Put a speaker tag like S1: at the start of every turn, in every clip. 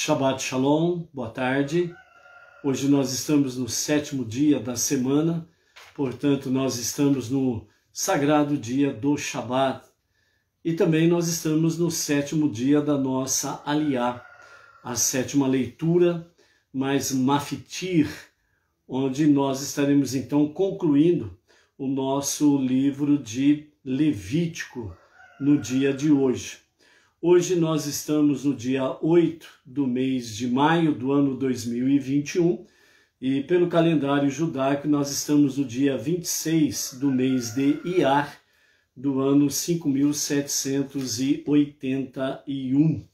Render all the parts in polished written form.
S1: Shabbat Shalom, boa tarde. Hoje nós estamos no 7º dia da semana, portanto nós estamos no sagrado dia do Shabbat. E também nós estamos no 7º dia da nossa Aliyá, a 7ª leitura, mais Mafitir, onde nós estaremos então concluindo o nosso livro de Levítico no dia de hoje. Hoje nós estamos no dia 8 do mês de maio do ano 2021 e pelo calendário judaico nós estamos no dia 26 do mês de Iyar do ano 5781.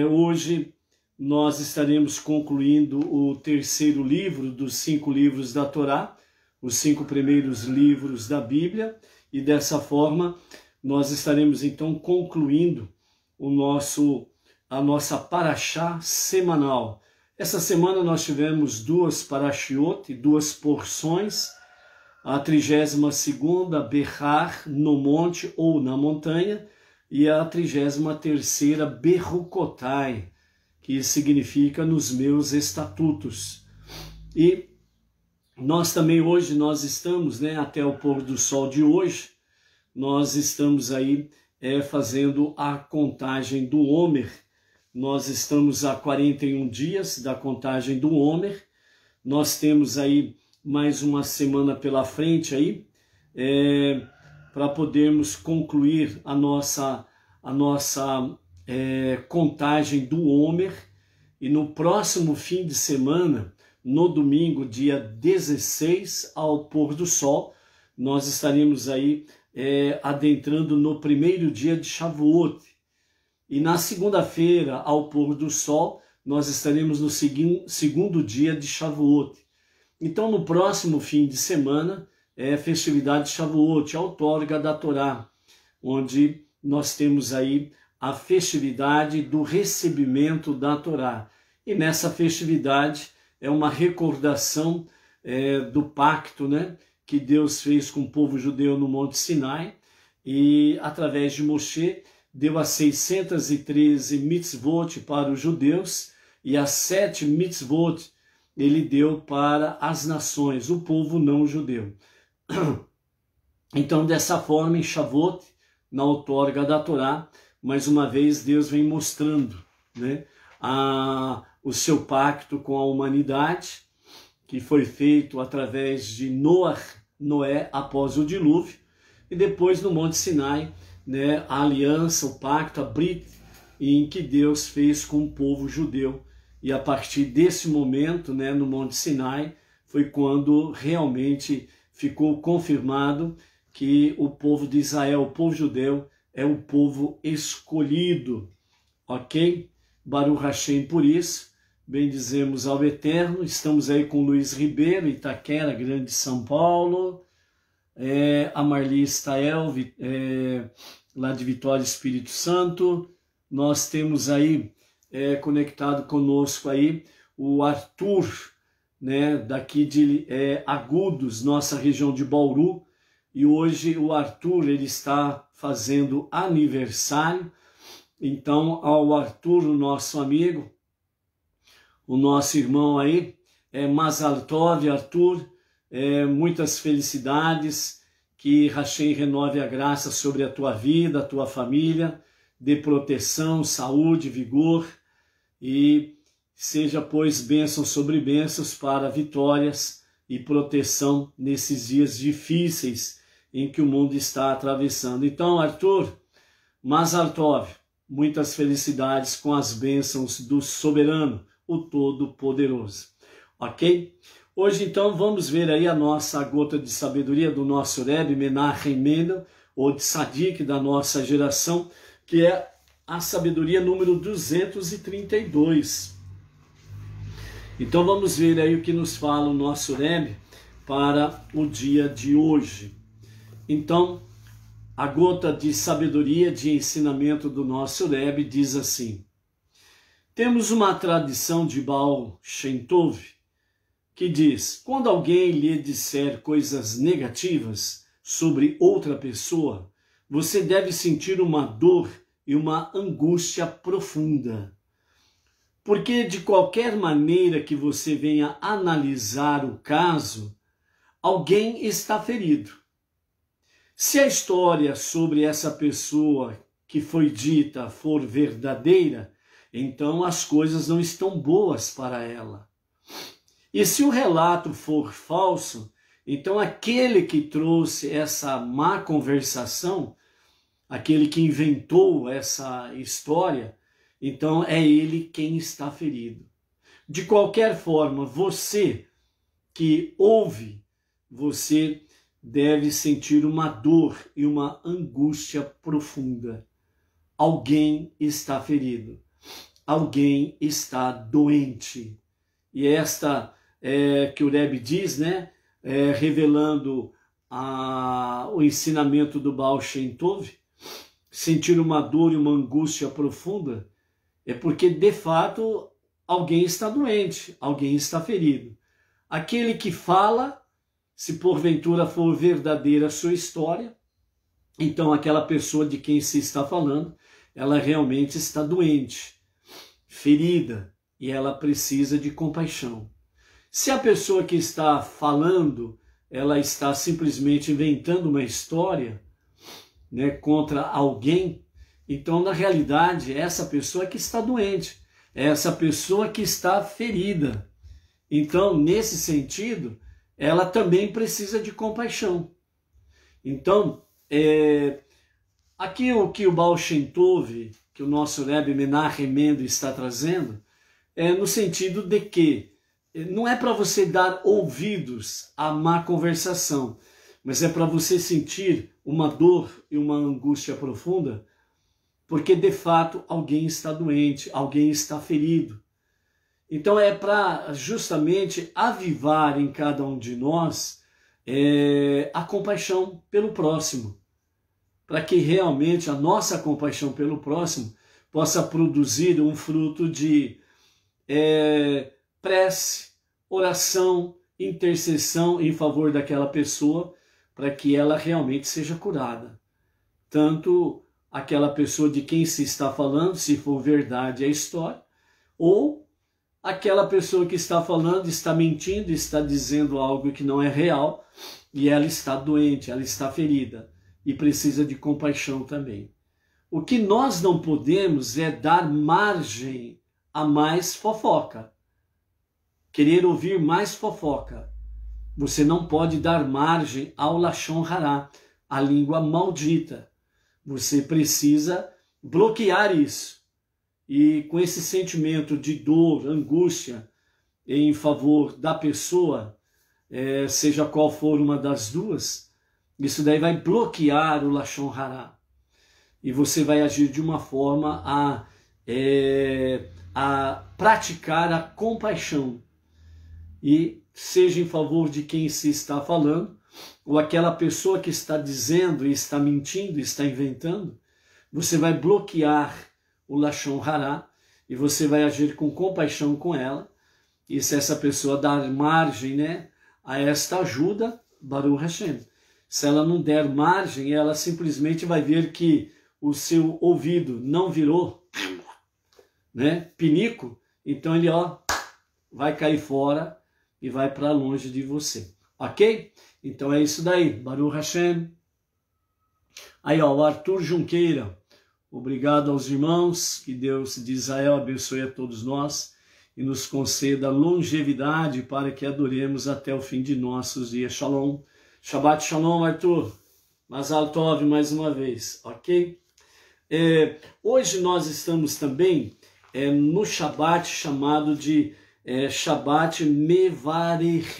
S1: Hoje nós estaremos concluindo o terceiro livro dos 5 livros da Torá, os 5 primeiros livros da Bíblia, e dessa forma nós estaremos então concluindo a nossa paraxá semanal. Essa semana nós tivemos 2 parashiot, 2 porções, a 32ª Behar, no monte ou na montanha, e a 33ª Berukotai, que significa nos meus estatutos. E nós também hoje, nós estamos, até o pôr do sol de hoje, nós estamos aí fazendo a contagem do Homer. Nós estamos a 41 dias da contagem do Homer. Nós temos aí mais uma semana pela frente aí, para podermos concluir a nossa contagem do Homer. E no próximo fim de semana, no domingo, dia 16, ao pôr do sol, nós estaremos aí adentrando no primeiro dia de Shavuot. E na segunda-feira, ao pôr do sol, nós estaremos no segundo dia de Shavuot. Então, no próximo fim de semana, é a festividade de Shavuot, a outorga da Torá, onde nós temos aí a festividade do recebimento da Torá. E nessa festividade é uma recordação do pacto, que Deus fez com o povo judeu no Monte Sinai, e através de Moshe deu as 613 mitzvot para os judeus, e as 7 mitzvot ele deu para as nações, o povo não judeu. Então, dessa forma, em Shavuot, na outorga da Torá, mais uma vez Deus vem mostrando o seu pacto com a humanidade, que foi feito através de Noé após o dilúvio, e depois no Monte Sinai, a aliança, o pacto, a Brit, em que Deus fez com o povo judeu. E a partir desse momento, no Monte Sinai, foi quando realmente ficou confirmado que o povo de Israel, o povo judeu, é o povo escolhido, ok? Baruch Hashem por isso. Bendizemos ao Eterno. Estamos aí com Luiz Ribeiro, Itaquera, Grande São Paulo. A Marli Stael, lá de Vitória, Espírito Santo. Nós temos aí conectado conosco aí o Arthur, daqui de Agudos, nossa região de Bauru. E hoje o Arthur ele está fazendo aniversário. Então, ao Arthur, o nosso amigo, o nosso irmão aí, Mazal Tov, Arthur, muitas felicidades, que Hashem renove a graça sobre a tua vida, a tua família, dê proteção, saúde, vigor, e seja, pois, bênçãos sobre bênçãos para vitórias e proteção nesses dias difíceis em que o mundo está atravessando. Então, Arthur, Mazal Tov, muitas felicidades com as bênçãos do soberano, o Todo-Poderoso. Ok? Hoje, então, vamos ver aí a nossa gota de sabedoria do nosso Rebbe Menachem Mendel, ou de Tzadik da nossa geração, que é a sabedoria número 232. Então, vamos ver aí o que nos fala o nosso Rebbe para o dia de hoje. Então, a gota de sabedoria, de ensinamento do nosso Rebbe diz assim: temos uma tradição de Baal Shem Tov que diz: quando alguém lhe disser coisas negativas sobre outra pessoa, você deve sentir uma dor e uma angústia profunda. Porque de qualquer maneira que você venha analisar o caso, alguém está ferido. Se a história sobre essa pessoa que foi dita for verdadeira, então as coisas não estão boas para ela. E se o relato for falso, então aquele que trouxe essa má conversação, aquele que inventou essa história, então é ele quem está ferido. De qualquer forma, você que ouve, você deve sentir uma dor e uma angústia profunda. Alguém está ferido. Alguém está doente. E esta que o Rebbe diz, né, revelando o ensinamento do Baal Shem Tov, sentir uma dor e uma angústia profunda, é porque, de fato, alguém está doente, alguém está ferido. Aquele que fala, se porventura for verdadeira a sua história, então aquela pessoa de quem se está falando, ela realmente está doente, ferida, e ela precisa de compaixão. Se a pessoa que está falando, ela está simplesmente inventando uma história, né, contra alguém, então na realidade essa pessoa que está doente, é essa pessoa que está ferida. Então, nesse sentido, ela também precisa de compaixão. Então, aqui o que o Baal Shem Tov, que o nosso Rebbe Menachem Mendel está trazendo, é no sentido de que não é para você dar ouvidos à má conversação, mas é para você sentir uma dor e uma angústia profunda, porque de fato alguém está doente, alguém está ferido. Então é para justamente avivar em cada um de nós a compaixão pelo próximo, para que realmente a nossa compaixão pelo próximo possa produzir um fruto de prece, oração, intercessão em favor daquela pessoa, para que ela realmente seja curada. Tanto aquela pessoa de quem se está falando, se for verdade a história, ou aquela pessoa que está falando, está mentindo, está dizendo algo que não é real, e ela está doente, ela está ferida, e precisa de compaixão também. O que nós não podemos é dar margem a mais fofoca. Querer ouvir mais fofoca. Você não pode dar margem ao Lashon Hará, a língua maldita. Você precisa bloquear isso. E com esse sentimento de dor, angústia em favor da pessoa, seja qual for uma das duas, isso daí vai bloquear o Lashon Hará. E você vai agir de uma forma a praticar a compaixão. E seja em favor de quem se está falando, ou aquela pessoa que está dizendo e está mentindo, está inventando, você vai bloquear o Lashon Hará e você vai agir com compaixão com ela. E se essa pessoa dar margem, né, a esta ajuda, Baruch Hashem. Se ela não der margem, ela simplesmente vai ver que o seu ouvido não virou, né, pinico, então ele vai cair fora e vai para longe de você. Ok? Então é isso daí. Baruch Hashem. Aí, o Arthur Junqueira. Obrigado aos irmãos. Que Deus de Israel abençoe a todos nós e nos conceda longevidade para que adoremos até o fim de nossos dias. Shalom. Shabbat Shalom, Arthur. Mazal Tov mais uma vez. Ok? Hoje nós estamos também no Shabbat chamado de Shabbat Mevarechim.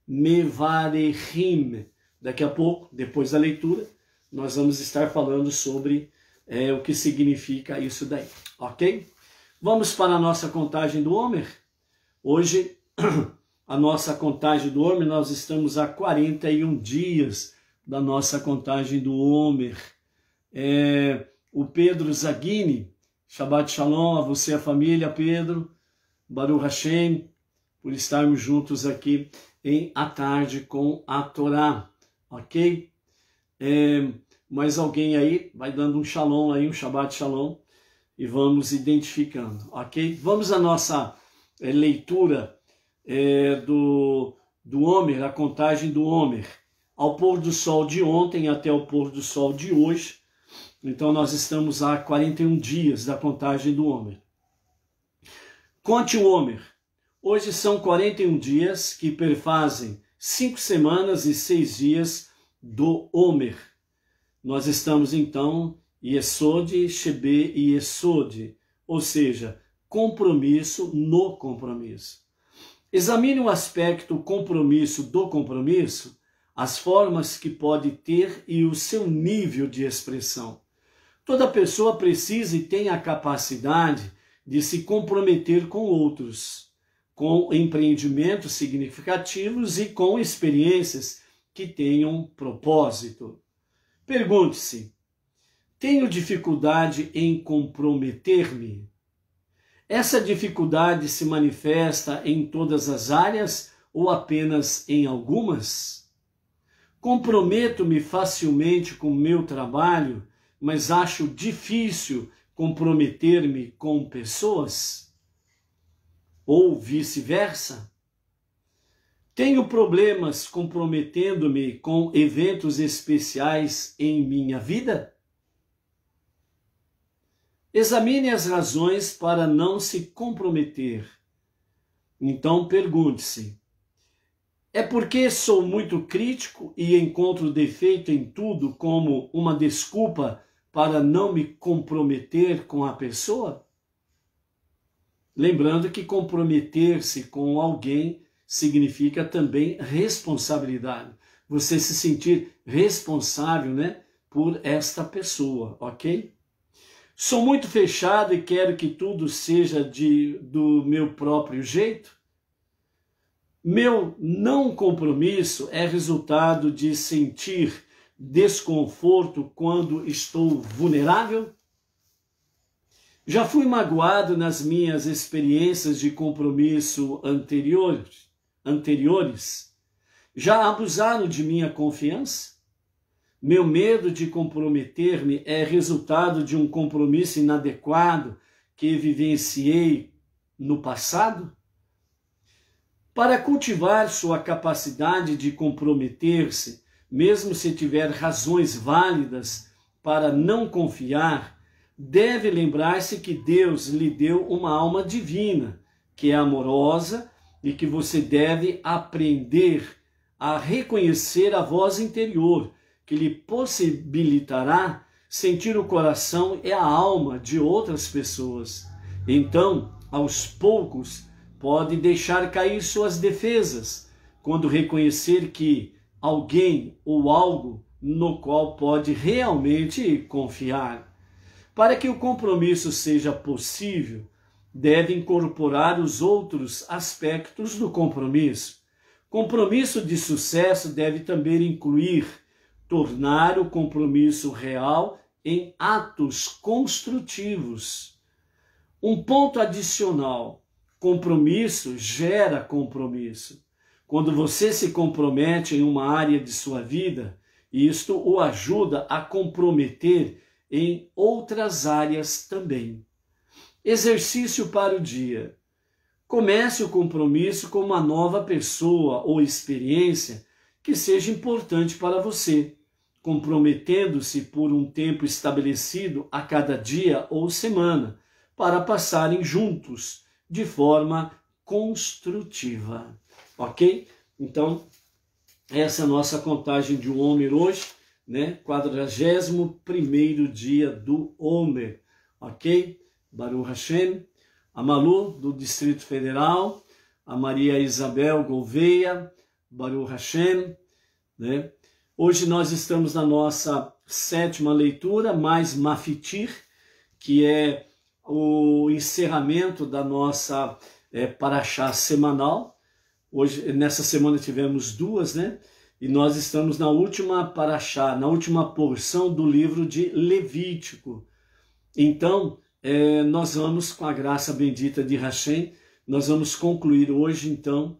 S1: Mevarechim. Daqui a pouco, depois da leitura, nós vamos estar falando sobre o que significa isso daí, ok? Vamos para a nossa contagem do Homer. Hoje, a nossa contagem do Homer, nós estamos a 41 dias da nossa contagem do Homer. O Pedro Zaghini, Shabbat Shalom a você e a família, Pedro. Baruch Hashem, por estarmos juntos aqui em A Tarde com a Torá, ok? Mais alguém aí, vai dando um shalom aí, um Shabbat Shalom. e vamos identificando, ok? Vamos à nossa leitura do Homer, a contagem do Homer, ao pôr do sol de ontem até o pôr do sol de hoje. Então nós estamos há 41 dias da contagem do Homer. Conte o Homer. Hoje são 41 dias que perfazem 5 semanas e 6 dias do Homer. Nós estamos então Yesod, Shebe e Yesod, ou seja, compromisso no compromisso. Examine o aspecto compromisso do compromisso, as formas que pode ter e o seu nível de expressão. Toda pessoa precisa e tem a capacidade de se comprometer com outros, com empreendimentos significativos e com experiências que tenham propósito. Pergunte-se: tenho dificuldade em comprometer-me? Essa dificuldade se manifesta em todas as áreas ou apenas em algumas? Comprometo-me facilmente com o meu trabalho, mas acho difícil comprometer-me com pessoas? Ou vice-versa? Tenho problemas comprometendo-me com eventos especiais em minha vida? Examine as razões para não se comprometer. Então pergunte-se: é porque sou muito crítico e encontro defeito em tudo como uma desculpa para não me comprometer com a pessoa? Lembrando que comprometer-se com alguém significa também responsabilidade. Você se sentir responsável, por esta pessoa, ok? Sou muito fechado e quero que tudo seja do meu próprio jeito? Meu não compromisso é resultado de sentir desconforto quando estou vulnerável? Já fui magoado nas minhas experiências de compromisso anteriores? Já abusaram de minha confiança? Meu medo de comprometer-me é resultado de um compromisso inadequado que vivenciei no passado? Para cultivar sua capacidade de comprometer-se, mesmo se tiver razões válidas para não confiar, deve lembrar-se que Deus lhe deu uma alma divina, que é amorosa e que você deve aprender a reconhecer a voz interior, que lhe possibilitará sentir o coração e a alma de outras pessoas. Então, aos poucos, pode deixar cair suas defesas, quando reconhecer que alguém ou algo no qual pode realmente confiar. Para que o compromisso seja possível, deve incorporar os outros aspectos do compromisso. Compromisso de sucesso deve também incluir tornar o compromisso real em atos construtivos. Um ponto adicional: compromisso gera compromisso. Quando você se compromete em uma área de sua vida, isto o ajuda a comprometer em outras áreas também. Exercício para o dia. Comece o compromisso com uma nova pessoa ou experiência que seja importante para você, comprometendo-se por um tempo estabelecido a cada dia ou semana, para passarem juntos de forma construtiva. Ok? Então, essa é a nossa contagem de Homer hoje, 41º dia do Homer. Ok? Baruch Hashem. A Malu, do Distrito Federal, a Maria Isabel Gouveia, Baruch Hashem, Hoje nós estamos na nossa 7ª leitura, mais Mafitir, que é o encerramento da nossa Parashá semanal. Hoje, nessa semana tivemos 2, E nós estamos na última Parashá, na última porção do livro de Levítico. Então, nós vamos, com a graça bendita de Hashem, nós vamos concluir hoje, então,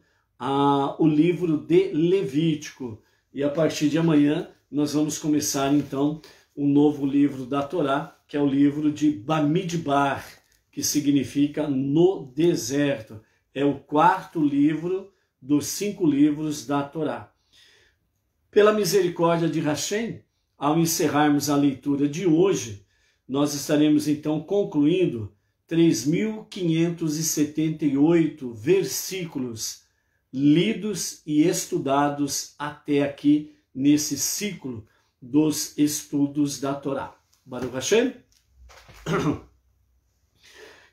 S1: o livro de Levítico. E a partir de amanhã nós vamos começar então um novo livro da Torá, que é o livro de Bamidbar, que significa no deserto. É o 4º livro dos 5 livros da Torá. Pela misericórdia de Hashem, ao encerrarmos a leitura de hoje, nós estaremos então concluindo 3.578 versículos lidos e estudados até aqui nesse ciclo dos estudos da Torá. Baruch Hashem.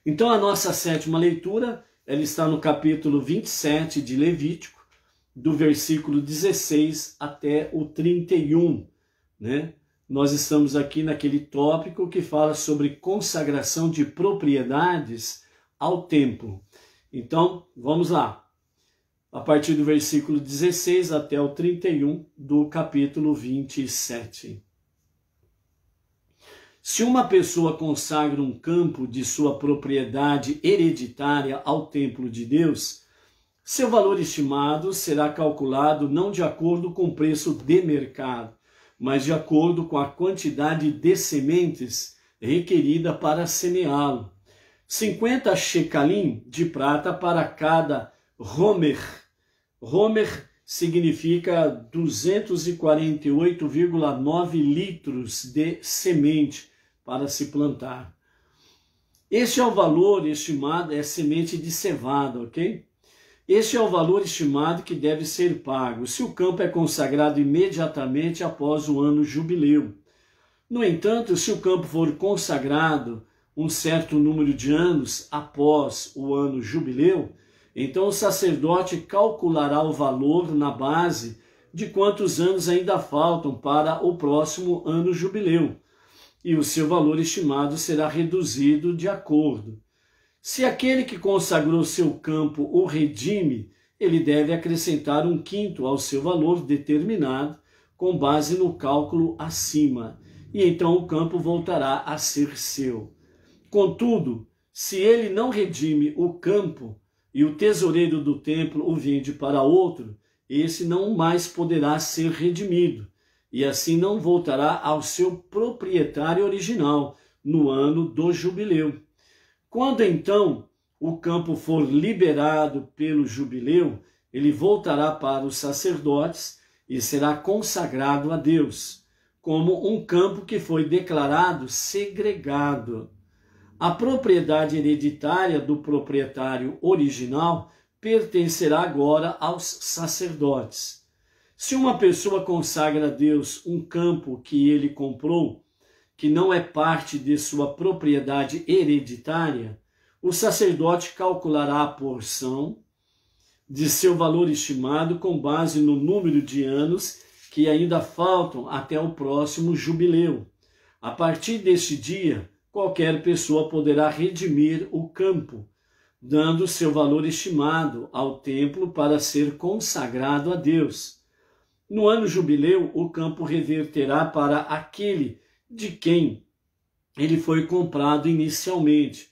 S1: Então a nossa 7ª leitura, ela está no capítulo 27 de Levítico, do versículo 16 até o 31, né? Nós estamos aqui naquele tópico que fala sobre consagração de propriedades ao templo. Então, vamos lá. A partir do versículo 16 até o 31 do capítulo 27. Se uma pessoa consagra um campo de sua propriedade hereditária ao templo de Deus, seu valor estimado será calculado não de acordo com o preço de mercado, mas de acordo com a quantidade de sementes requerida para semeá-lo. 50 shekalim de prata para cada homer. Homer significa 248,9 litros de semente para se plantar. Este é o valor estimado, é semente de cevada, ok? Este é o valor estimado que deve ser pago se o campo é consagrado imediatamente após o ano jubileu. No entanto, se o campo for consagrado um certo número de anos após o ano jubileu, então o sacerdote calculará o valor na base de quantos anos ainda faltam para o próximo ano jubileu, e o seu valor estimado será reduzido de acordo. Se aquele que consagrou seu campo o redime, ele deve acrescentar 1/5 ao seu valor determinado, com base no cálculo acima, e então o campo voltará a ser seu. Contudo, se ele não redime o campo, e o tesoureiro do templo o vende para outro, esse não mais poderá ser redimido, e assim não voltará ao seu proprietário original no ano do jubileu. Quando então o campo for liberado pelo jubileu, ele voltará para os sacerdotes e será consagrado a Deus, como um campo que foi declarado segregado. A propriedade hereditária do proprietário original pertencerá agora aos sacerdotes. Se uma pessoa consagra a Deus um campo que ele comprou, que não é parte de sua propriedade hereditária, o sacerdote calculará a porção de seu valor estimado com base no número de anos que ainda faltam até o próximo jubileu. A partir deste dia, qualquer pessoa poderá redimir o campo, dando seu valor estimado ao templo para ser consagrado a Deus. No ano jubileu, o campo reverterá para aquele de quem ele foi comprado inicialmente,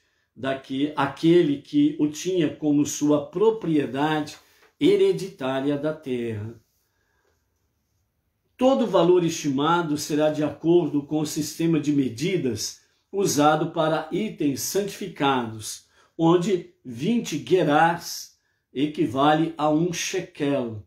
S1: aquele que o tinha como sua propriedade hereditária da terra. Todo valor estimado será de acordo com o sistema de medidas usado para itens santificados, onde 20 gerás equivale a 1 shekel.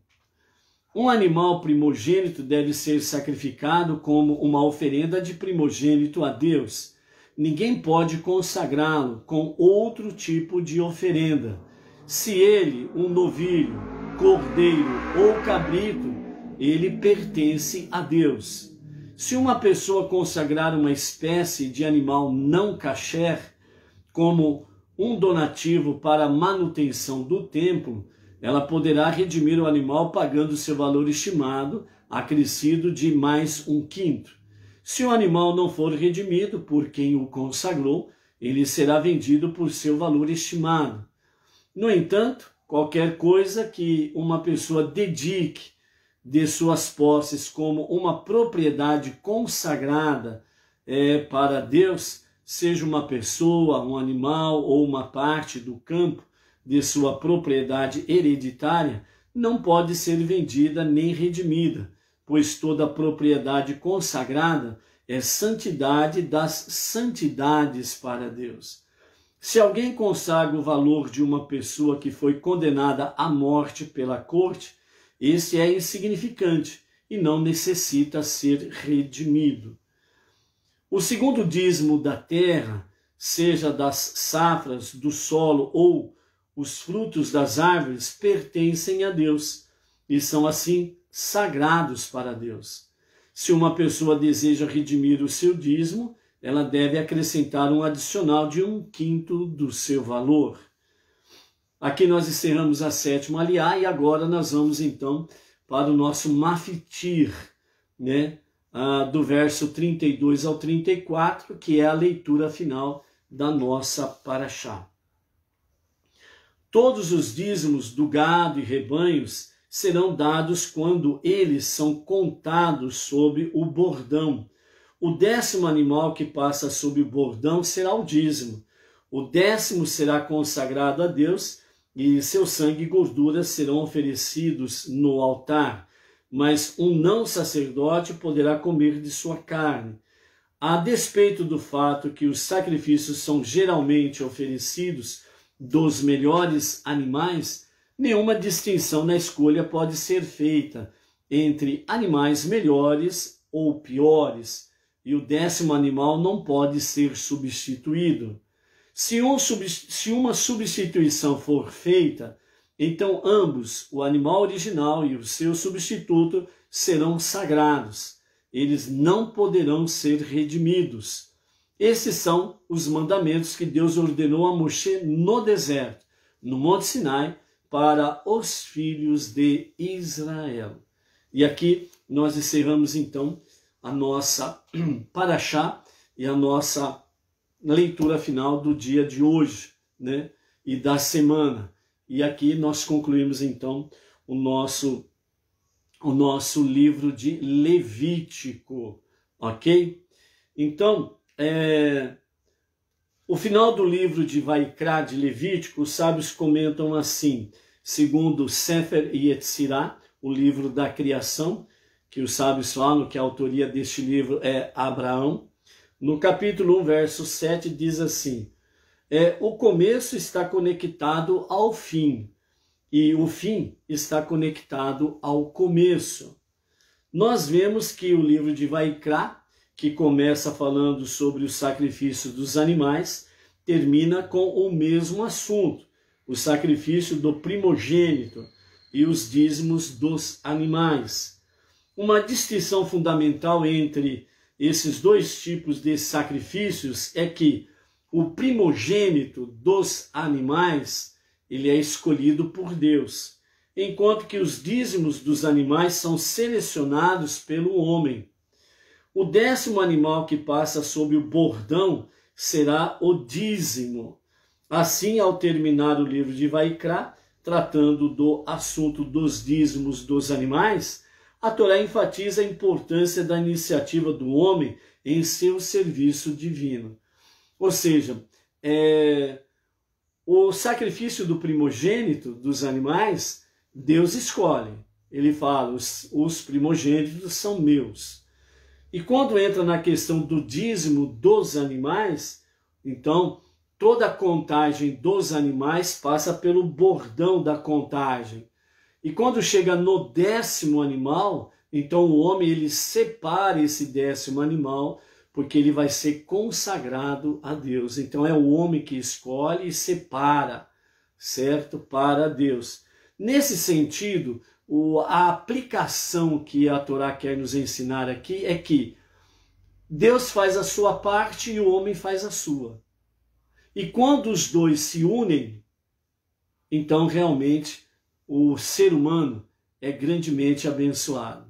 S1: Um animal primogênito deve ser sacrificado como uma oferenda de primogênito a Deus. Ninguém pode consagrá-lo com outro tipo de oferenda. Se ele, um novilho, cordeiro ou cabrito, ele pertence a Deus. Se uma pessoa consagrar uma espécie de animal não kasher, como um donativo para a manutenção do templo, ela poderá redimir o animal pagando seu valor estimado, acrescido de mais 1/5. Se o animal não for redimido por quem o consagrou, ele será vendido por seu valor estimado. No entanto, qualquer coisa que uma pessoa dedique de suas posses como uma propriedade consagrada para Deus, seja uma pessoa, um animal ou uma parte do campo de sua propriedade hereditária, não pode ser vendida nem redimida, pois toda propriedade consagrada é santidade das santidades para Deus. Se alguém consagra o valor de uma pessoa que foi condenada à morte pela corte, esse é insignificante e não necessita ser redimido. O segundo dízimo da terra, seja das safras, do solo ou os frutos das árvores, pertencem a Deus e são assim sagrados para Deus. Se uma pessoa deseja redimir o seu dízimo, ela deve acrescentar um adicional de 1/5 do seu valor. Aqui nós encerramos a 7ª aliá e agora nós vamos então para o nosso mafitir, né? Do verso 32 ao 34, que é a leitura final da nossa paraxá. Todos os dízimos do gado e rebanhos serão dados quando eles são contados sob o bordão. O 10º animal que passa sob o bordão será o dízimo. O 10º será consagrado a Deus e seu sangue e gordura serão oferecidos no altar. Mas um não sacerdote poderá comer de sua carne. A despeito do fato que os sacrifícios são geralmente oferecidos dos melhores animais, nenhuma distinção na escolha pode ser feita entre animais melhores ou piores, e o 10º animal não pode ser substituído. Se uma substituição for feita, então ambos, o animal original e o seu substituto, serão sagrados. Eles não poderão ser redimidos. Esses são os mandamentos que Deus ordenou a Moshe no deserto, no Monte Sinai, para os filhos de Israel. E aqui nós encerramos então a nossa paraxá e a nossa leitura final do dia de hoje, né? E da semana. E aqui nós concluímos então o nosso livro de Levítico, ok? Então, o final do livro de Vaikra, de Levítico, os sábios comentam assim, segundo Sefer Yetzirah, o livro da criação, que os sábios falam que a autoria deste livro é Abraão. No capítulo 1, verso 7, diz assim, o começo está conectado ao fim, e o fim está conectado ao começo. Nós vemos que o livro de Vaikra, que começa falando sobre o sacrifício dos animais, termina com o mesmo assunto, o sacrifício do primogênito e os dízimos dos animais. Uma distinção fundamental entre esses dois tipos de sacrifícios é que o primogênito dos animais, ele é escolhido por Deus, enquanto que os dízimos dos animais são selecionados pelo homem. O 10º animal que passa sob o bordão será o dízimo. Assim, ao terminar o livro de Vaikra, tratando do assunto dos dízimos dos animais, a Torá enfatiza a importância da iniciativa do homem em seu serviço divino. Ou seja, o sacrifício do primogênito dos animais, Deus escolhe. Ele fala, os primogênitos são meus. E quando entra na questão do dízimo dos animais, então toda a contagem dos animais passa pelo bordão da contagem. E quando chega no 10º animal, então o homem ele separa esse 10º animal, porque ele vai ser consagrado a Deus. Então é o homem que escolhe e separa, certo? Para Deus. Nesse sentido, a aplicação que a Torá quer nos ensinar aqui é que Deus faz a sua parte e o homem faz a sua. E quando os dois se unem, então realmente o ser humano é grandemente abençoado.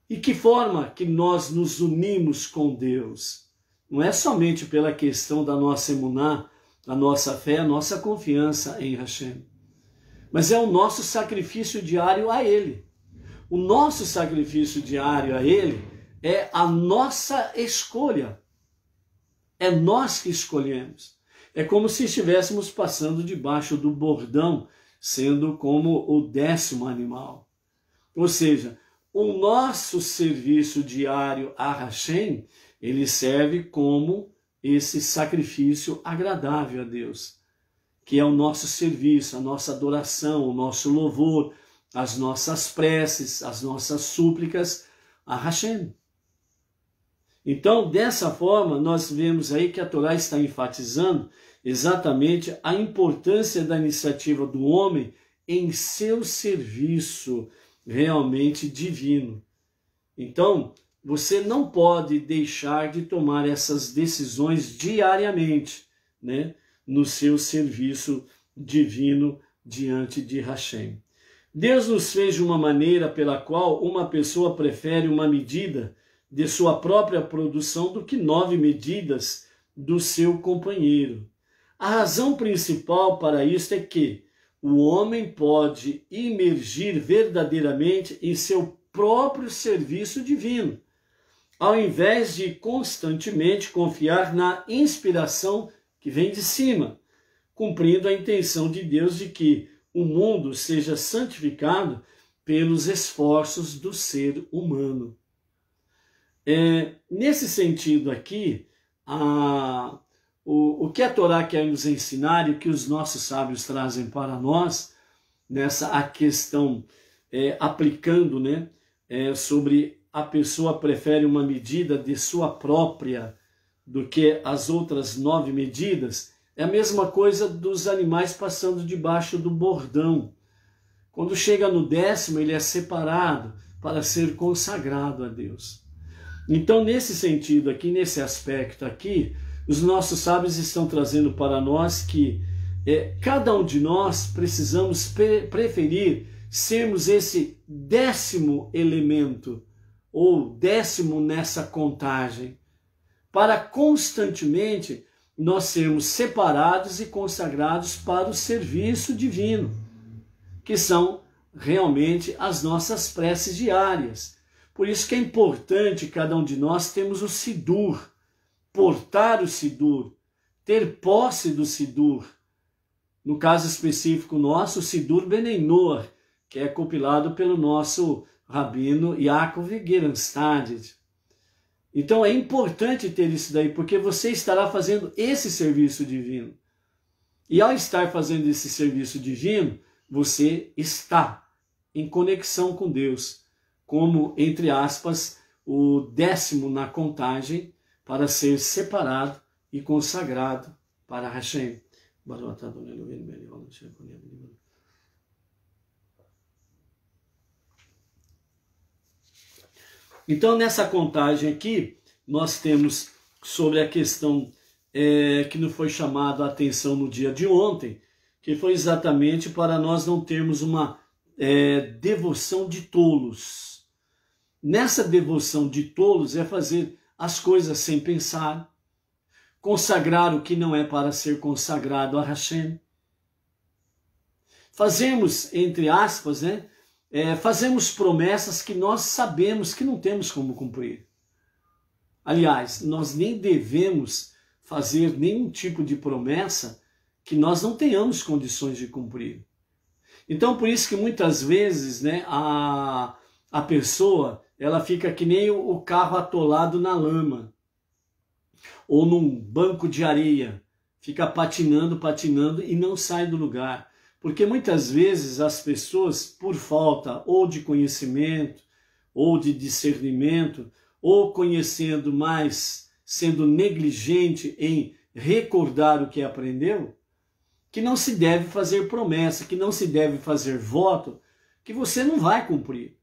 S1: E que forma que nós nos unimos com Deus? Não é somente pela questão da nossa emuná, a nossa fé, a nossa confiança em Hashem, mas é o nosso sacrifício diário a Ele. O nosso sacrifício diário a Ele é a nossa escolha. É nós que escolhemos. É como se estivéssemos passando debaixo do bordão, sendo como o 10º animal. Ou seja, o nosso serviço diário a Hashem, ele serve como esse sacrifício agradável a Deus, que é o nosso serviço, a nossa adoração, o nosso louvor, as nossas preces, as nossas súplicas a Hashem. Então, dessa forma, nós vemos aí que a Torá está enfatizando exatamente a importância da iniciativa do homem em seu serviço realmente divino. Então, você não pode deixar de tomar essas decisões diariamente, né, no seu serviço divino diante de Hashem. Deus nos fez de uma maneira pela qual uma pessoa prefere uma medida de sua própria produção do que 9 medidas do seu companheiro. A razão principal para isso é que o homem pode imergir verdadeiramente em seu próprio serviço divino, ao invés de constantemente confiar na inspiração que vem de cima, cumprindo a intenção de Deus de que o mundo seja santificado pelos esforços do ser humano. Nesse sentido aqui, o que a Torá quer nos ensinar e o que os nossos sábios trazem para nós, nessa a questão aplicando, né, sobre a pessoa prefere uma medida de sua própria do que as outras 9 medidas, é a mesma coisa dos animais passando debaixo do bordão. Quando chega no 10º, ele é separado para ser consagrado a Deus. Então, nesse sentido aqui, nesse aspecto aqui, os nossos sábios estão trazendo para nós que cada um de nós precisamos preferir sermos esse 10º elemento, ou 10º nessa contagem, para constantemente nós sermos separados e consagrados para o serviço divino, que são realmente as nossas preces diárias. Por isso que é importante cada um de nós termos o Sidur, portar o Sidur, ter posse do Sidur. No caso específico nosso, o Sidur Beneinor, que é compilado pelo nosso rabino Yaakov Gerenstad. Então é importante ter isso daí, porque você estará fazendo esse serviço divino. E ao estar fazendo esse serviço divino, você está em conexão com Deus, como, entre aspas, o 10º na contagem para ser separado e consagrado para Hashem. Então, nessa contagem aqui, nós temos sobre a questão que nos foi chamado a atenção no dia de ontem, que foi exatamente para nós não termos uma devoção de tolos. Nessa devoção de tolos é fazer as coisas sem pensar, consagrar o que não é para ser consagrado a Hashem. Fazemos, entre aspas, né, fazemos promessas que nós sabemos que não temos como cumprir. Aliás, nós nem devemos fazer nenhum tipo de promessa que nós não tenhamos condições de cumprir. Então, por isso que muitas vezes, né, a pessoa ela fica que nem o carro atolado na lama, ou num banco de areia, fica patinando e não sai do lugar. Porque muitas vezes as pessoas, por falta ou de conhecimento, ou de discernimento, ou conhecendo mais, sendo negligente em recordar o que aprendeu, que não se deve fazer promessa, que não se deve fazer voto, que você não vai cumprir.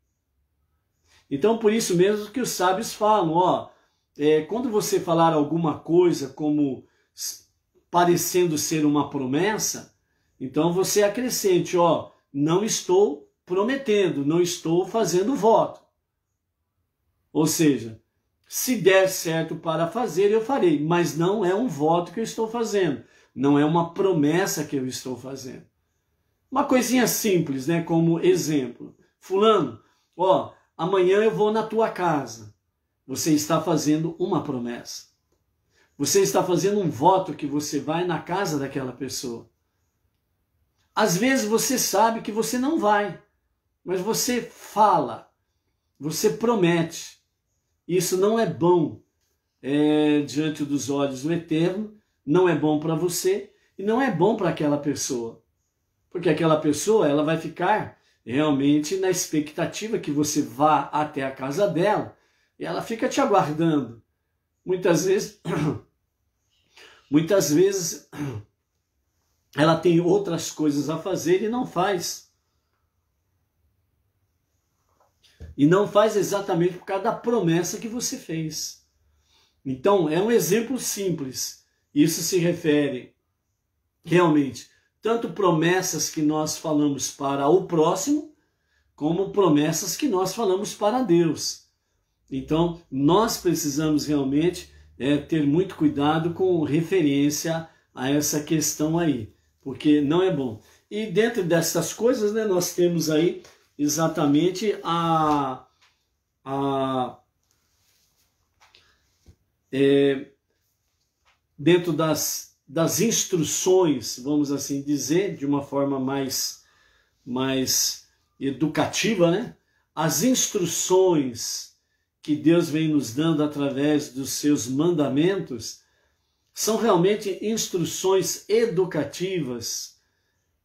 S1: Então, por isso mesmo que os sábios falam, quando você falar alguma coisa como parecendo ser uma promessa, então você acrescente, não estou prometendo, não estou fazendo voto. Ou seja, se der certo para fazer, eu farei, mas não é um voto que eu estou fazendo, não é uma promessa que eu estou fazendo. Uma coisinha simples, né, como exemplo. Fulano, amanhã eu vou na tua casa. Você está fazendo uma promessa. Você está fazendo um voto que você vai na casa daquela pessoa. Às vezes você sabe que você não vai, mas você fala, você promete. Isso não é bom diante dos olhos do Eterno, não é bom para você e não é bom para aquela pessoa. Porque aquela pessoa ela vai ficar realmente na expectativa que você vá até a casa dela e ela fica te aguardando. Muitas vezes ela tem outras coisas a fazer e não faz. E não faz exatamente por causa da promessa que você fez. Então, é um exemplo simples. Isso se refere realmente tanto promessas que nós falamos para o próximo, como promessas que nós falamos para Deus. Então, nós precisamos realmente ter muito cuidado com referência a essa questão aí, porque não é bom. E dentro dessas coisas, né, nós temos aí exatamente dentro das instruções, vamos assim dizer, de uma forma mais educativa, né? As instruções que Deus vem nos dando através dos seus mandamentos são realmente instruções educativas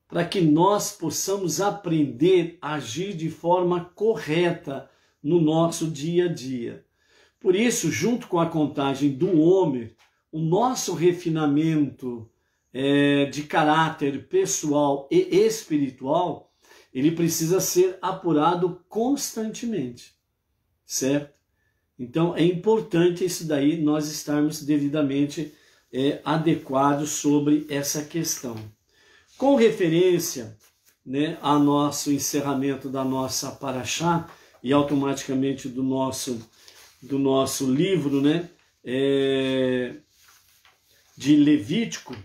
S1: para que nós possamos aprender a agir de forma correta no nosso dia a dia. Por isso, junto com a contagem do homem, o nosso refinamento de caráter pessoal e espiritual, ele precisa ser apurado constantemente, certo? Então, é importante isso daí, nós estarmos devidamente adequados sobre essa questão. Com referência, né, ao nosso encerramento da nossa paraxá e automaticamente do nosso livro, né, de Levítico,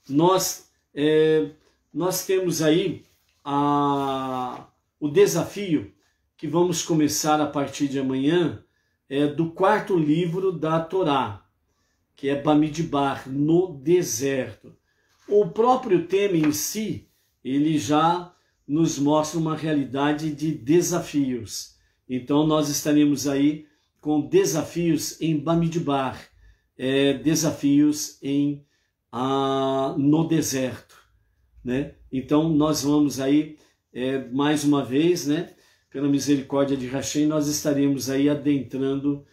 S1: nós temos aí o desafio que vamos começar a partir de amanhã do quarto livro da Torá, que é Bamidbar, no deserto. O próprio tema em si, ele já nos mostra uma realidade de desafios. Então nós estaremos aí com desafios em Bamidbar, desafios no deserto, né? Então nós vamos aí, mais uma vez, né, pela misericórdia de Hashem, nós estaremos aí adentrando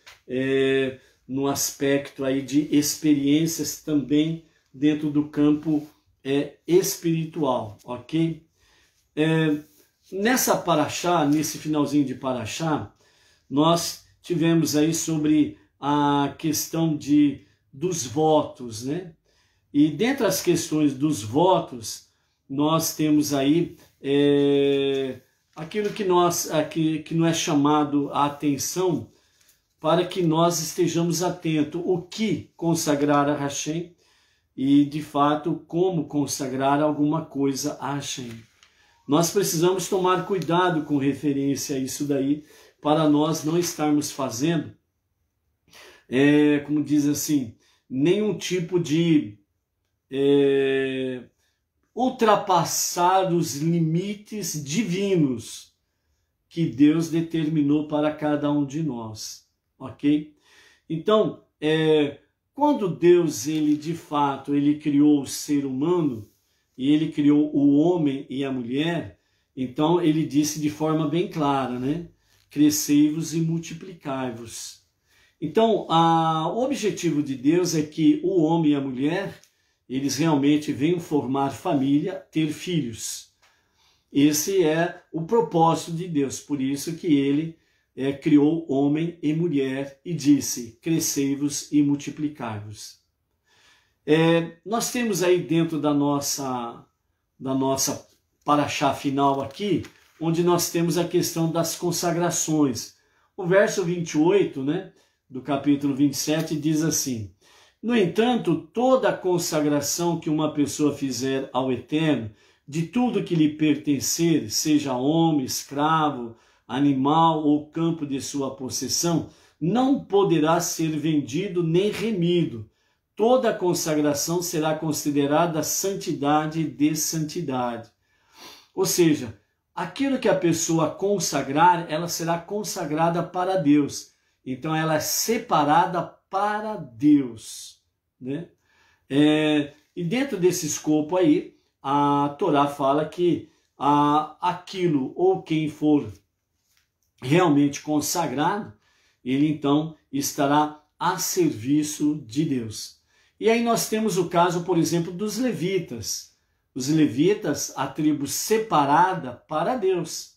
S1: no aspecto aí de experiências também dentro do campo espiritual, ok? Nessa paraxá, nesse finalzinho de paraxá, nós tivemos aí sobre a questão dos votos, né? E dentre as questões dos votos, nós temos aí aquilo que nos é chamado a atenção para que nós estejamos atentos o que consagrar a Hashem e, de fato, como consagrar alguma coisa a Hashem. Nós precisamos tomar cuidado com referência a isso daí, para nós não estarmos fazendo, como diz assim, nenhum tipo de ultrapassar os limites divinos que Deus determinou para cada um de nós, ok? Então, quando Deus, ele de fato, ele criou o ser humano, e ele criou o homem e a mulher, então ele disse de forma bem clara, né? Crescei-vos e multiplicai-vos. Então, o objetivo de Deus é que o homem e a mulher, eles realmente venham formar família, ter filhos. Esse é o propósito de Deus, por isso que ele criou homem e mulher e disse, crescei-vos e multiplicai-vos. Nós temos aí dentro da nossa paraxá final aqui, onde nós temos a questão das consagrações. O verso 28, né, do capítulo 27 diz assim, no entanto, toda a consagração que uma pessoa fizer ao Eterno, de tudo que lhe pertencer, seja homem, escravo, animal ou campo de sua possessão, não poderá ser vendido nem remido. Toda a consagração será considerada santidade de santidade. Ou seja, aquilo que a pessoa consagrar, ela será consagrada para Deus. Então ela é separada para Deus, né? E dentro desse escopo aí, a Torá fala que aquilo ou quem for realmente consagrado, ele então estará a serviço de Deus. E aí nós temos o caso, por exemplo, dos levitas. Os levitas, a tribo separada para Deus,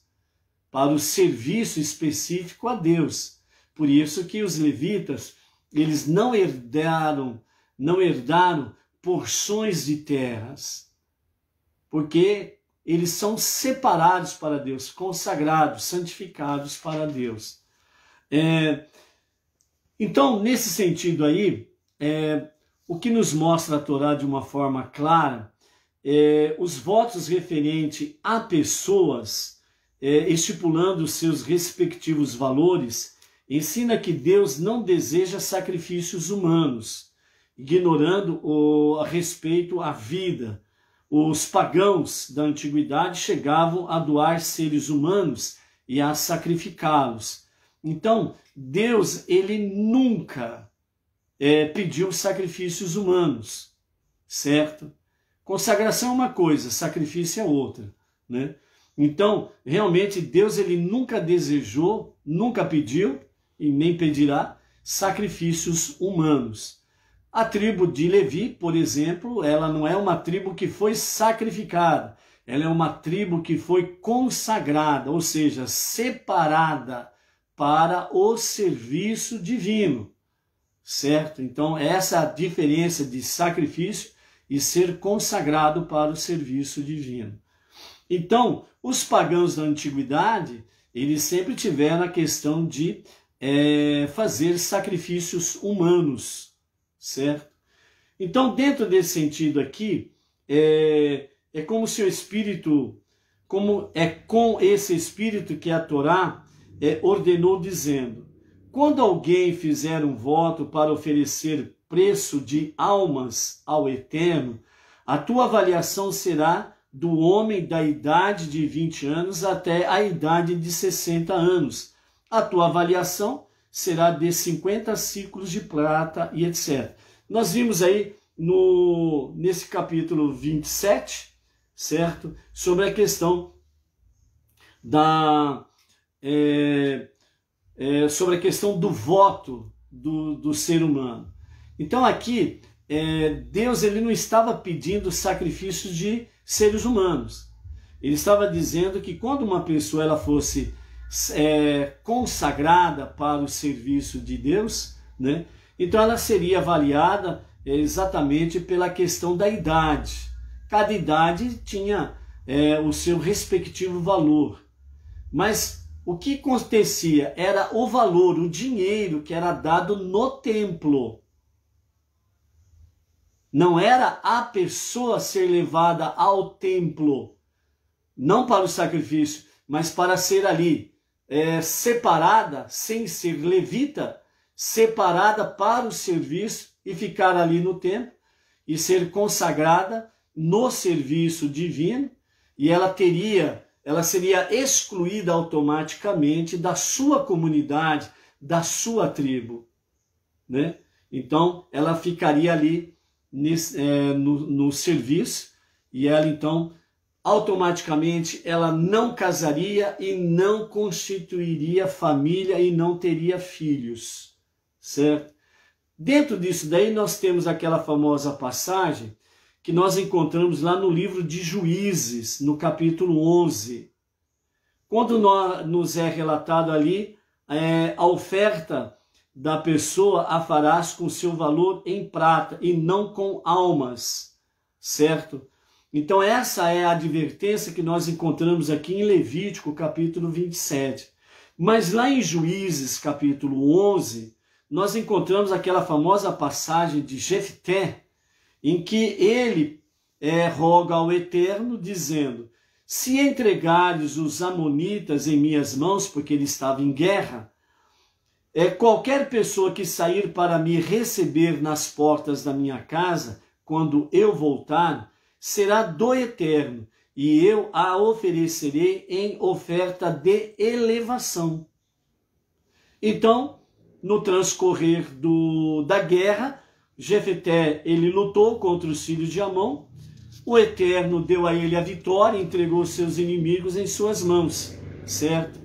S1: para o serviço específico a Deus. Por isso que os levitas, eles não herdaram porções de terras, porque eles são separados para Deus, consagrados, santificados para Deus. Então, nesse sentido aí, o que nos mostra a Torá de uma forma clara, os votos referentes a pessoas, estipulando os seus respectivos valores, ensina que Deus não deseja sacrifícios humanos, ignorando a respeito à vida. Os pagãos da antiguidade chegavam a doar seres humanos e a sacrificá-los. Então, Deus, ele nunca pediu sacrifícios humanos, certo? Consagração é uma coisa, sacrifício é outra, né? Então, realmente, Deus, ele nunca desejou, nunca pediu e nem pedirá sacrifícios humanos. A tribo de Levi, por exemplo, ela não é uma tribo que foi sacrificada, ela é uma tribo que foi consagrada, ou seja, separada para o serviço divino, certo? Então, essa é a diferença de sacrifício e ser consagrado para o serviço divino. Então, os pagãos da antiguidade, eles sempre tiveram a questão de fazer sacrifícios humanos, certo? Então, dentro desse sentido aqui, é como se o Espírito, como é com esse Espírito que a Torá ordenou dizendo: quando alguém fizer um voto para oferecer preço de almas ao Eterno, a tua avaliação será do homem da idade de 20 anos até a idade de 60 anos. A tua avaliação será de 50 ciclos de prata e etc. Nós vimos aí nesse capítulo 27, certo? Sobre a questão sobre a questão do voto do ser humano. Então aqui, Deus, ele não estava pedindo sacrifícios de seres humanos. Ele estava dizendo que quando uma pessoa ela fosse consagrada para o serviço de Deus, né, então ela seria avaliada exatamente pela questão da idade. Cada idade tinha o seu respectivo valor. Mas o que acontecia era o valor, o dinheiro que era dado no templo. Não era a pessoa ser levada ao templo, não para o sacrifício, mas para ser ali separada, sem ser levita, separada para o serviço e ficar ali no templo e ser consagrada no serviço divino, e ela seria excluída automaticamente da sua comunidade, da sua tribo, né? Então ela ficaria ali no serviço, e ela então automaticamente ela não casaria e não constituiria família e não teria filhos, certo? Dentro disso daí nós temos aquela famosa passagem que nós encontramos lá no livro de Juízes, no capítulo 11, quando nos é relatado ali a oferta da pessoa a farás com seu valor em prata e não com almas, certo? Então essa é a advertência que nós encontramos aqui em Levítico, capítulo 27. Mas lá em Juízes, capítulo 11, nós encontramos aquela famosa passagem de Jefté, em que ele roga ao Eterno, dizendo: se entregares os amonitas em minhas mãos, porque ele estava em guerra, qualquer pessoa que sair para me receber nas portas da minha casa, quando eu voltar, será do Eterno, e eu a oferecerei em oferta de elevação. Então, no transcorrer da guerra, Jefté, ele lutou contra os filhos de Amon, o Eterno deu a ele a vitória, entregou seus inimigos em suas mãos, certo?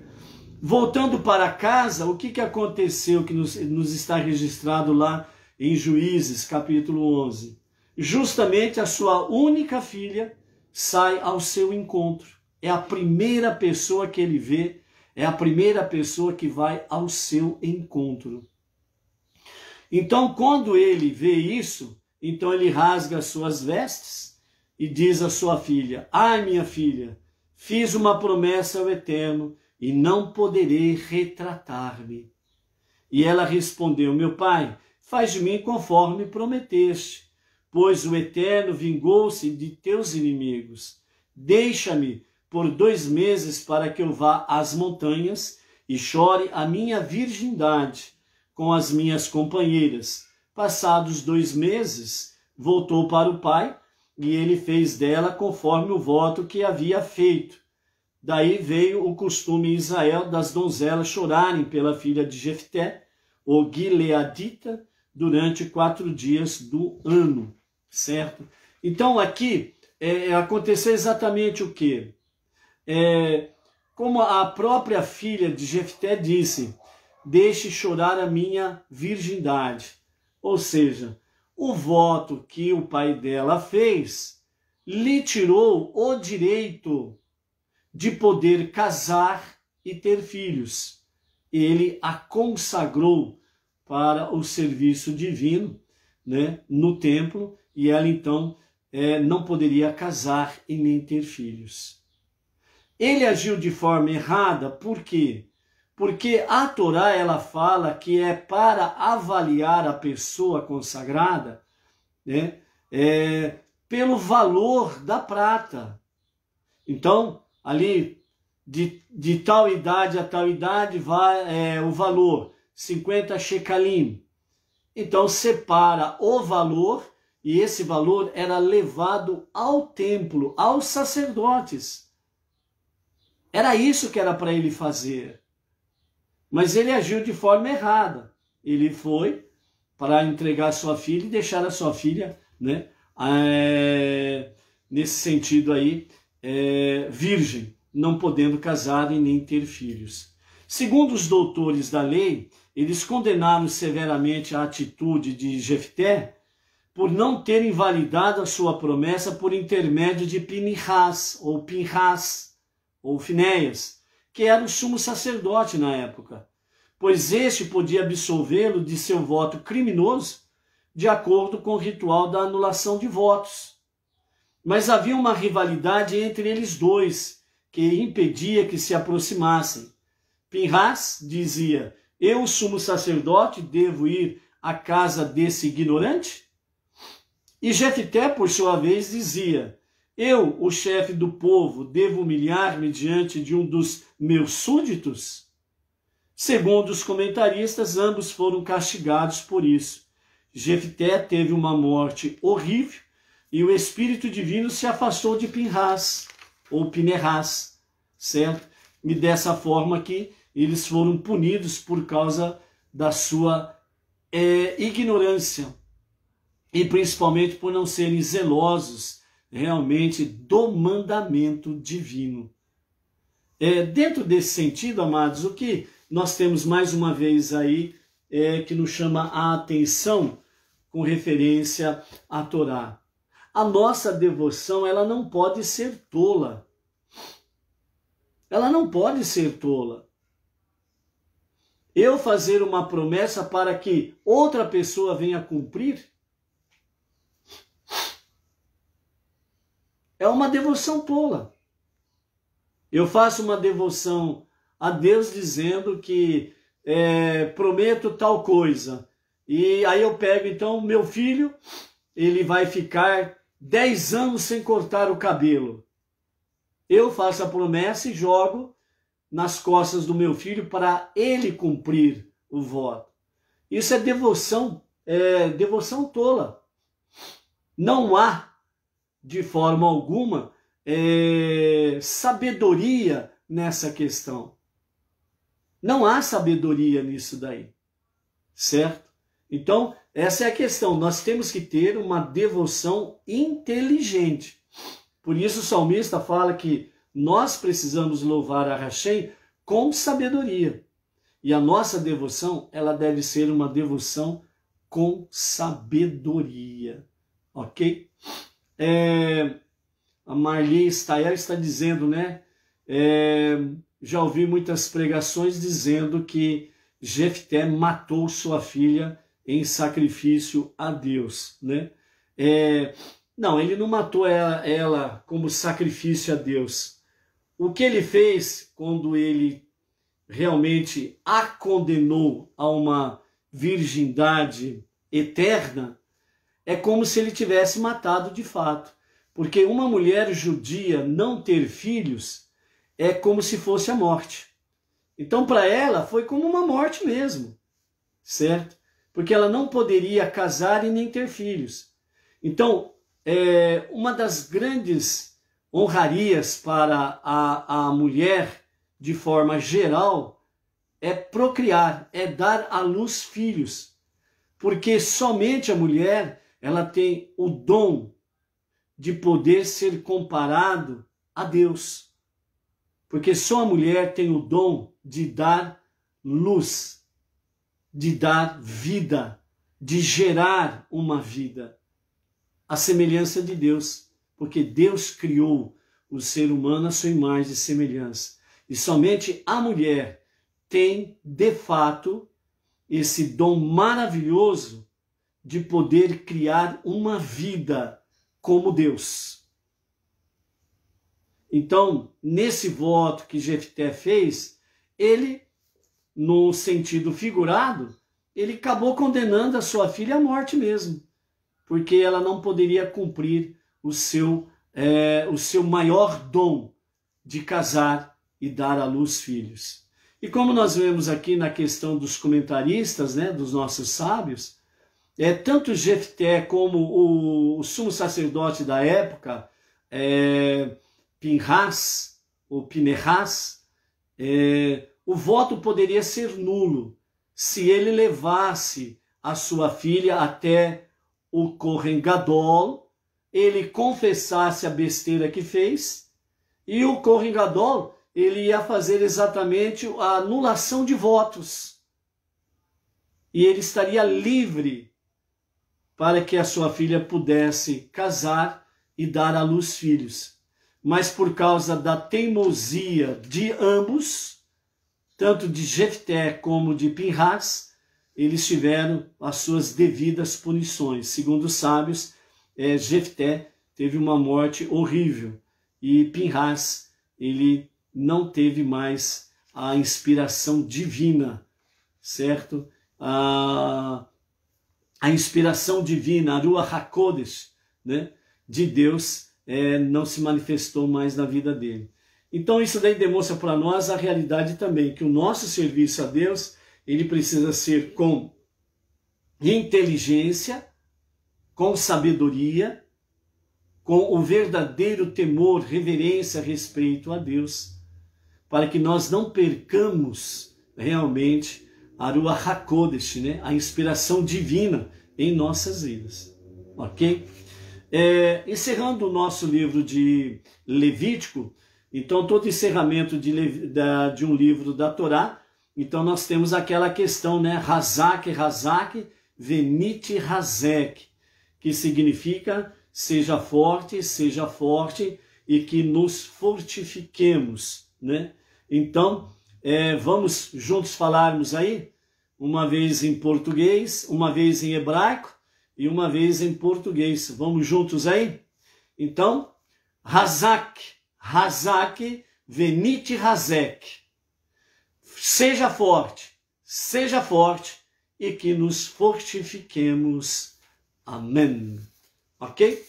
S1: Voltando para casa, o que aconteceu que nos está registrado lá em Juízes, capítulo 11? Justamente a sua única filha sai ao seu encontro. É a primeira pessoa que ele vê, é a primeira pessoa que vai ao seu encontro. Então, quando ele vê isso, então ele rasga as suas vestes e diz à sua filha: ai, minha filha, fiz uma promessa ao Eterno e não poderei retratar-me. E ela respondeu: meu pai, faz de mim conforme prometeste, pois o Eterno vingou-se de teus inimigos. Deixa-me por 2 meses para que eu vá às montanhas e chore a minha virgindade com as minhas companheiras. Passados 2 meses, voltou para o pai e ele fez dela conforme o voto que havia feito. Daí veio o costume em Israel das donzelas chorarem pela filha de Jefté, o Gileadita, durante 4 dias do ano, certo? Então aqui aconteceu exatamente o quê? Como a própria filha de Jefté disse: deixe chorar a minha virgindade. Ou seja, o voto que o pai dela fez lhe tirou o direito de poder casar e ter filhos. Ele a consagrou para o serviço divino, né, no templo, e ela então não poderia casar e nem ter filhos. Ele agiu de forma errada, por quê? Porque a Torá, ela fala que é para avaliar a pessoa consagrada, né, pelo valor da prata. Então, ali, de tal idade a tal idade, vai o valor, 50 shekalim. Então, separa o valor, e esse valor era levado ao templo, aos sacerdotes. Era isso que era para ele fazer. Mas ele agiu de forma errada. Ele foi para entregar sua filha e deixar a sua filha, né, nesse sentido aí, virgem, não podendo casar e nem ter filhos. Segundo os doutores da lei, eles condenaram severamente a atitude de Jefté por não ter invalidado a sua promessa por intermédio de Pinhas, ou Finéias, que era o sumo sacerdote na época, pois este podia absolvê-lo de seu voto criminoso de acordo com o ritual da anulação de votos. Mas havia uma rivalidade entre eles dois, que impedia que se aproximassem. Pinhas dizia: eu, sumo sacerdote, devo ir à casa desse ignorante? E Jefté, por sua vez, dizia: eu, o chefe do povo, devo humilhar-me diante de um dos meus súditos? Segundo os comentaristas, ambos foram castigados por isso. Jefté teve uma morte horrível e o Espírito Divino se afastou de Pinhas, ou Pinehas, certo? E dessa forma que eles foram punidos por causa da sua ignorância e principalmente por não serem zelosos realmente do mandamento divino. Dentro desse sentido, amados, o que nós temos mais uma vez aí que nos chama a atenção com referência à Torá. A nossa devoção, ela não pode ser tola. Ela não pode ser tola. Eu fazer uma promessa para que outra pessoa venha cumprir é uma devoção tola. Eu faço uma devoção a Deus dizendo que prometo tal coisa. E aí eu pego, então, meu filho, ele vai ficar 10 anos sem cortar o cabelo. Eu faço a promessa e jogo nas costas do meu filho para ele cumprir o voto. Isso é devoção tola. Não há, de forma alguma, sabedoria nessa questão. Não há sabedoria nisso daí, certo? Então, essa é a questão. Nós temos que ter uma devoção inteligente. Por isso o salmista fala que nós precisamos louvar a Hashem com sabedoria. E a nossa devoção, ela deve ser uma devoção com sabedoria. Ok? A Marli Stayer está dizendo, né? Já ouvi muitas pregações dizendo que Jefté matou sua filha em sacrifício a Deus, né? Não, ele não matou ela como sacrifício a Deus. O que ele fez quando ele realmente a condenou a uma virgindade eterna é como se ele tivesse matado de fato. Porque uma mulher judia não ter filhos é como se fosse a morte. Então, para ela, foi como uma morte mesmo, certo? Porque ela não poderia casar e nem ter filhos. Então, uma das grandes honrarias para a mulher, de forma geral, é procriar, é dar à luz filhos. Porque somente a mulher, ela tem o dom de poder ser comparado a Deus. Porque só a mulher tem o dom de dar luz, de dar vida, de gerar uma vida, a semelhança de Deus. Porque Deus criou o ser humano à sua imagem e semelhança. E somente a mulher tem, de fato, esse dom maravilhoso de poder criar uma vida como Deus. Então, nesse voto que Jefté fez, ele, no sentido figurado, ele acabou condenando a sua filha à morte mesmo, porque ela não poderia cumprir o seu maior dom de casar e dar à luz filhos. E como nós vemos aqui na questão dos comentaristas, né, dos nossos sábios, tanto Jefté como o sumo sacerdote da época, Pinhas, ou Pinehas, o voto poderia ser nulo se ele levasse a sua filha até o Kohen Gadol, ele confessasse a besteira que fez, e o Kohen Gadol, ele ia fazer exatamente a anulação de votos. E ele estaria livre para que a sua filha pudesse casar e dar à luz filhos. Mas por causa da teimosia de ambos, tanto de Jefté como de Pinhas, eles tiveram as suas devidas punições. Segundo os sábios, Jefté teve uma morte horrível e Pinhas, ele não teve mais a inspiração divina, certo? A inspiração divina, a Ruach HaKodesh, né, de Deus, não se manifestou mais na vida dele. Então isso daí demonstra para nós a realidade também, que o nosso serviço a Deus, ele precisa ser com inteligência, com sabedoria, com o verdadeiro temor, reverência, respeito a Deus, para que nós não percamos realmente a Ruach HaKodesh, né? A inspiração divina em nossas vidas. Ok? Encerrando o nosso livro de Levítico, então todo encerramento de um livro da Torá, então nós temos aquela questão, né? Hazak, Hazak, Venite Hazek, que significa seja forte e que nos fortifiquemos, né? Então, vamos juntos falarmos aí, uma vez em português, uma vez em hebraico e uma vez em português. Vamos juntos aí? Então, Hazak, Hazak, Venite Hazek. Seja forte e que nos fortifiquemos. Amém. Ok?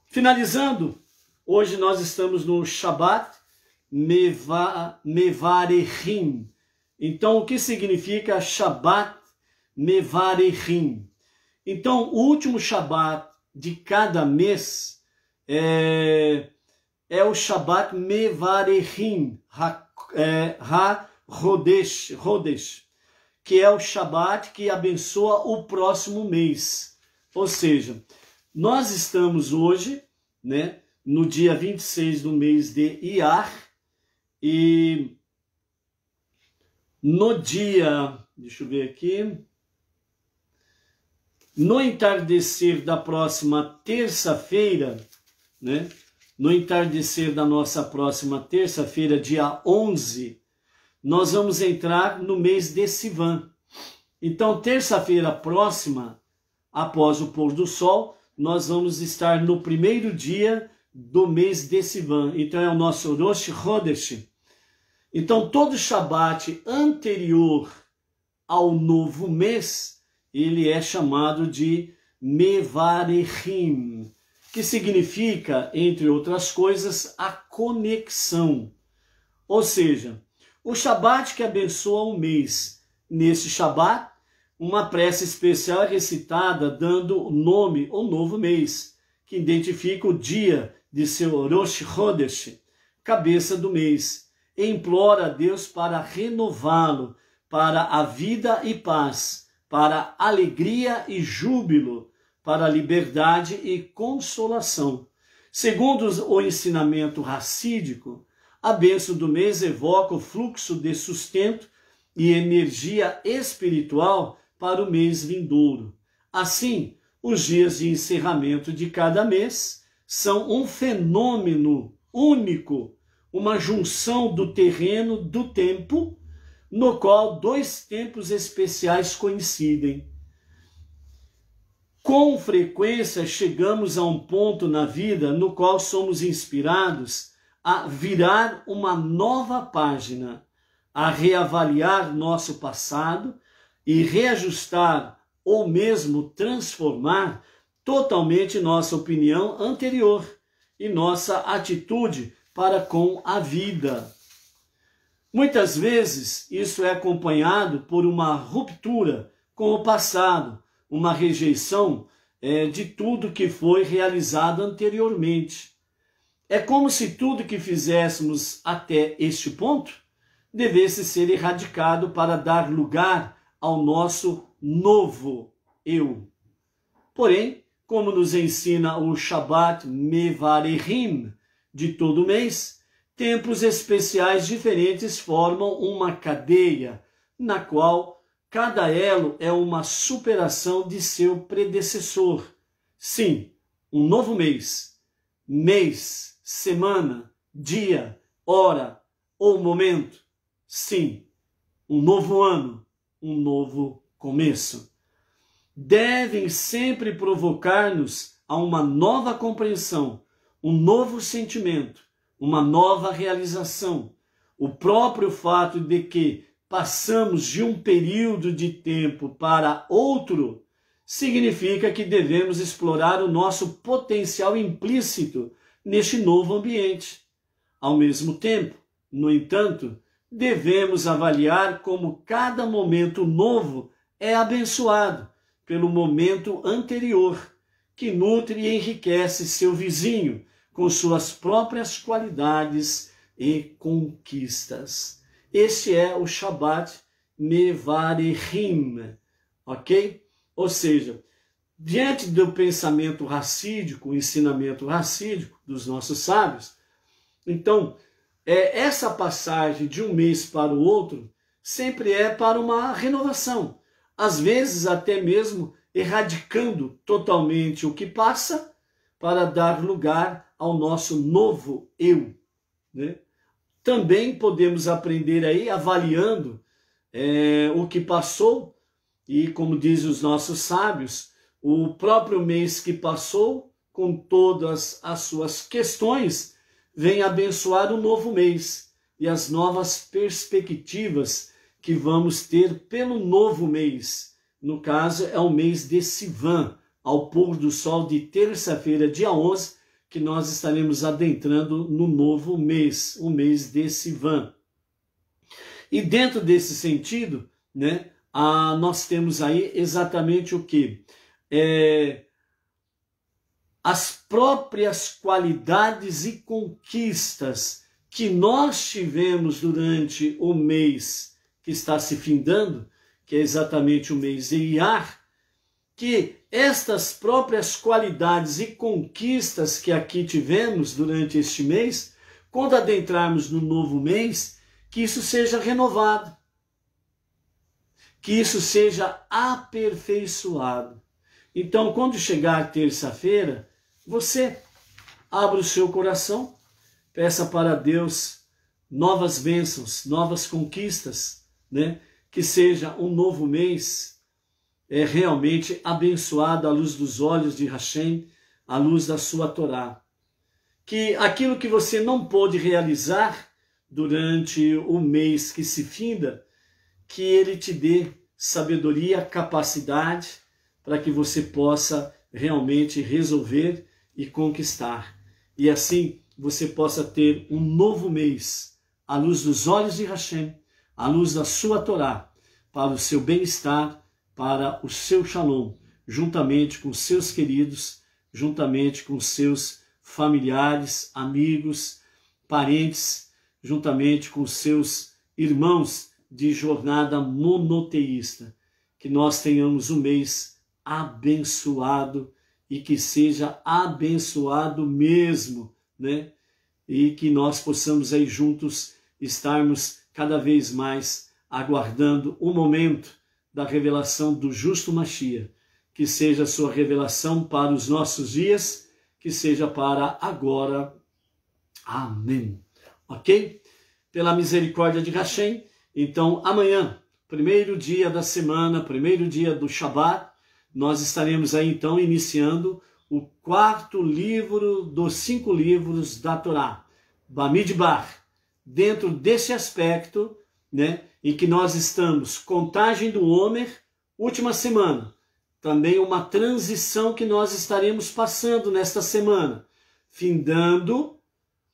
S1: Finalizando, hoje nós estamos no Shabbat Mevarechim. Então, o que significa Shabbat Mevarechim? Então, o último Shabbat de cada mês é o Shabbat Mevarechim HaRodesh, que é o Shabbat que abençoa o próximo mês. Ou seja, nós estamos hoje, né, no dia 26 do mês de Iyar, e no dia, deixa eu ver aqui, no entardecer da próxima terça-feira, né, no entardecer da nossa próxima terça-feira, dia 11, nós vamos entrar no mês de Sivan. Então, terça-feira próxima, após o pôr do sol, nós vamos estar no primeiro dia do mês de Sivan. Então, é o nosso Rosh Chodesh. Então, todo Shabat anterior ao novo mês, ele é chamado de Mevarechim, que significa, entre outras coisas, a conexão. Ou seja, o Shabat que abençoa o mês. Nesse Shabat, uma prece especial é recitada dando nome ao novo mês, que identifica o dia de seu Rosh Chodesh, cabeça do mês, e implora a Deus para renová-lo, para a vida e paz, para alegria e júbilo, para a liberdade e consolação. Segundo o ensinamento racídico, a bênção do mês evoca o fluxo de sustento e energia espiritual para o mês vindouro. Assim, os dias de encerramento de cada mês são um fenômeno único, uma junção do terreno, do tempo, no qual dois tempos especiais coincidem. Com frequência chegamos a um ponto na vida no qual somos inspirados a virar uma nova página, a reavaliar nosso passado e reajustar ou mesmo transformar totalmente nossa opinião anterior e nossa atitude para com a vida. Muitas vezes isso é acompanhado por uma ruptura com o passado, uma rejeição de tudo que foi realizado anteriormente. É como se tudo que fizéssemos até este ponto devesse ser erradicado para dar lugar ao nosso novo eu. Porém, como nos ensina o Shabbat Mevarechim de todo mês, tempos especiais diferentes formam uma cadeia, na qual cada elo é uma superação de seu predecessor. Sim, um novo mês, semana, dia, hora ou momento. Sim, um novo ano, um novo começo. Devem sempre provocar-nos a uma nova compreensão, um novo sentimento, uma nova realização. O próprio fato de que passamos de um período de tempo para outro significa que devemos explorar o nosso potencial implícito neste novo ambiente. Ao mesmo tempo, no entanto, devemos avaliar como cada momento novo é abençoado pelo momento anterior, que nutre e enriquece seu vizinho com suas próprias qualidades e conquistas. Este é o Shabbat Mevarechim, ok? Ou seja, diante do pensamento racídico, o ensinamento racídico dos nossos sábios, então, essa passagem de um mês para o outro sempre é para uma renovação. Às vezes até mesmo erradicando totalmente o que passa para dar lugar ao nosso novo eu, né? Também podemos aprender aí avaliando o que passou e, como dizem os nossos sábios, o próprio mês que passou, com todas as suas questões, vem abençoar o novo mês e as novas perspectivas que vamos ter pelo novo mês. No caso, é o mês de Sivan, ao pôr do sol de terça-feira, dia 11, que nós estaremos adentrando no novo mês, o mês de Sivan. E dentro desse sentido, né, nós temos aí exatamente o quê? as próprias qualidades e conquistas que nós tivemos durante o mês que está se findando, que é exatamente o mês de Iyar, que estas próprias qualidades e conquistas que aqui tivemos durante este mês, quando adentrarmos no novo mês, que isso seja renovado, que isso seja aperfeiçoado. Então, quando chegar terça-feira, você abra o seu coração, peça para Deus novas bênçãos, novas conquistas, né? Que seja um novo mês realmente abençoado à luz dos olhos de Hashem, à luz da sua Torá. Que aquilo que você não pôde realizar durante o mês que se finda, que Ele te dê sabedoria, capacidade, para que você possa realmente resolver e conquistar. E assim você possa ter um novo mês, à luz dos olhos de Hashem, à luz da sua Torá, para o seu bem-estar, para o seu shalom, juntamente com seus queridos, juntamente com seus familiares, amigos, parentes, juntamente com seus irmãos de jornada monoteísta. Que nós tenhamos um mês abençoado e que seja abençoado mesmo, né? E que nós possamos aí juntos estarmos cada vez mais aguardando o momento da revelação do justo Mashiach, que seja a sua revelação para os nossos dias, que seja para agora. Amém. Ok? Pela misericórdia de Hashem, então amanhã, primeiro dia da semana, primeiro dia do Shabat, nós estaremos aí então iniciando o 4º livro dos 5 livros da Torá, Bamidbar. Dentro desse aspecto, né, em que nós estamos, contagem do Homer, última semana, também uma transição que nós estaremos passando nesta semana, findando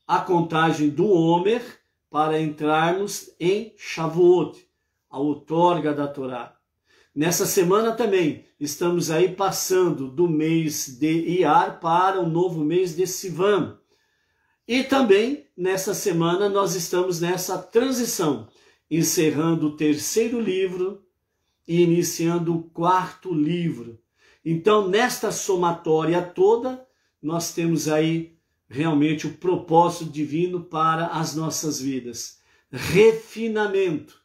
S1: a contagem do Homer para entrarmos em Shavuot, a outorga da Torá. Nessa semana também estamos aí passando do mês de Iyar para o novo mês de Sivan. E também nessa semana nós estamos nessa transição, encerrando o 3º livro e iniciando o 4º livro. Então, nesta somatória toda, nós temos aí realmente o propósito divino para as nossas vidas. Refinamento,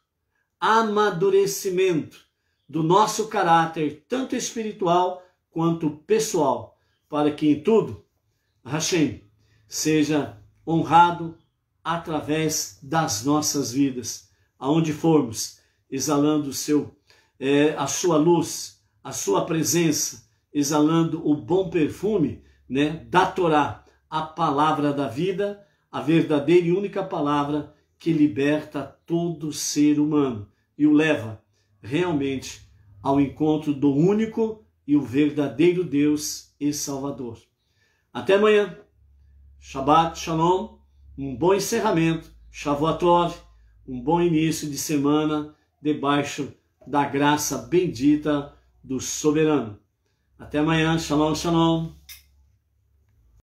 S1: amadurecimento do nosso caráter, tanto espiritual quanto pessoal, para que em tudo Hashem seja honrado através das nossas vidas, aonde formos, exalando a sua luz, a sua presença, exalando o bom perfume, né, da Torá, a palavra da vida, a verdadeira e única palavra que liberta todo ser humano e o leva realmente ao encontro do único e o verdadeiro Deus e Salvador. Até amanhã. Shabbat Shalom, um bom encerramento, Shavuot, um bom início de semana debaixo da graça bendita do Soberano. Até amanhã, Shalom, Shalom.